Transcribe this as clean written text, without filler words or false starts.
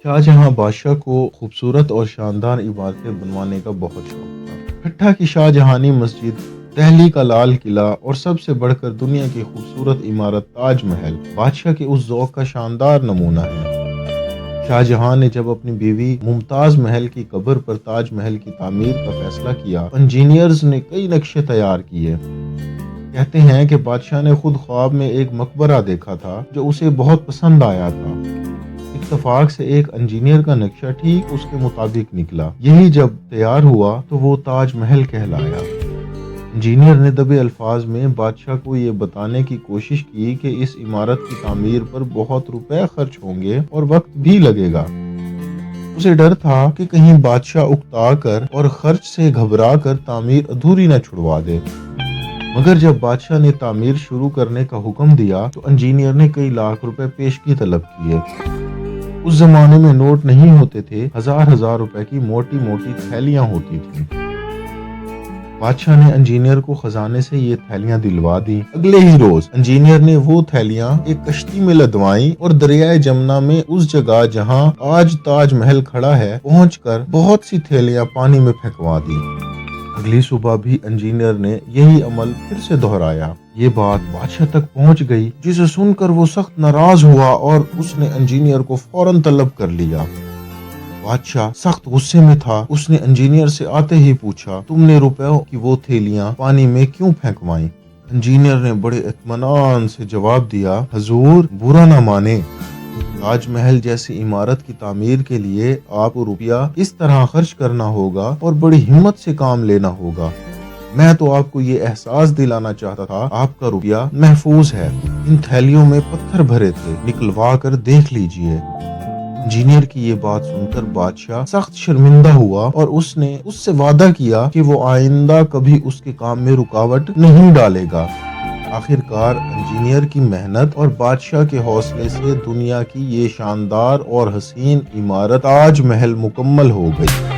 شاہجہاں بادشاہ کو خوبصورت اور شاندار عمارتیں بنوانے کا بہت شوق تھا۔ ٹھٹھہ کی شاہجہانی مسجد، دہلی کا لال قلعہ اور سب سے بڑھ کر دنیا کی خوبصورت عمارت تاج محل بادشاہ کے اس ذوق کا شاندار نمونہ ہے۔ شاہجہاں نے جب اپنی بیوی ممتاز محل کی قبر پر تاج محل کی تعمیر کا فیصلہ کیا، انجینئرز نے کئی نقشے تیار کیے۔ کہتے ہیں کہ بادشاہ نے خود خواب میں ایک مقبرہ دیکھا تھا جو اسے بہت پسند آیا تھا۔ اتفاق سے ایک انجینئر کا نقشہ ٹھیک اس کے مطابق نکلا۔ یہی جب تیار ہوا تو وہ تاج محل کہلایا۔ انجینئر نے دبے الفاظ میں بادشاہ کو یہ بتانے کی کوشش کی کہ اس عمارت کی تعمیر پر بہت روپے خرچ ہوں گے اور وقت بھی لگے گا۔ اسے ڈر تھا کہ کہیں بادشاہ اکتا کر اور خرچ سے گھبرا کر تعمیر ادھوری نہ چھڑوا دے۔ مگر جب بادشاہ نے تعمیر شروع کرنے کا حکم دیا تو انجینئر نے کئی لاکھ روپے پیشگی طلب کیے۔ اس زمانے میں نوٹ نہیں ہوتے تھے، ہزار روپے کی موٹی موٹی تھیلیاں ہوتی تھیں۔ بادشاہ نے انجینئر کو خزانے سے یہ تھیلیاں دلوا دی۔ اگلے ہی روز انجینئر نے وہ تھیلیاں ایک کشتی میں لدوائیں اور دریائے جمنا میں اس جگہ جہاں آج تاج محل کھڑا ہے پہنچ کر بہت سی تھیلیاں پانی میں پھینکوا دی۔ اگلی صبح بھی انجینئر نے یہی عمل پھر سے دہرایا۔ یہ بات بادشاہ تک پہنچ گئی، جسے سن کر وہ سخت ناراض ہوا اور اس نے انجینئر کو فوراً طلب کر لیا۔ بادشاہ سخت غصے میں تھا۔ اس نے انجینئر سے آتے ہی پوچھا، تم نے روپیوں کی وہ تھیلیاں پانی میں کیوں پھینکوائیں؟ انجینئر نے بڑے اطمینان سے جواب دیا، حضور برا نہ مانے، تاج محل جیسی عمارت کی تعمیر کے لیے آپ کو روپیہ اس طرح خرچ کرنا ہوگا اور بڑی ہمت سے کام لینا ہوگا۔ میں تو آپ کو یہ احساس دلانا چاہتا تھا آپ کا روپیہ محفوظ ہے۔ ان تھیلیوں میں پتھر بھرے تھے، نکلوا کر دیکھ لیجئے۔ انجینئر کی یہ بات سن کر بادشاہ سخت شرمندہ ہوا اور اس نے اس سے وعدہ کیا کہ وہ آئندہ کبھی اس کے کام میں رکاوٹ نہیں ڈالے گا۔ آخر کار انجینئر کی محنت اور بادشاہ کے حوصلے سے دنیا کی یہ شاندار اور حسین عمارت تاج محل مکمل ہو گئی۔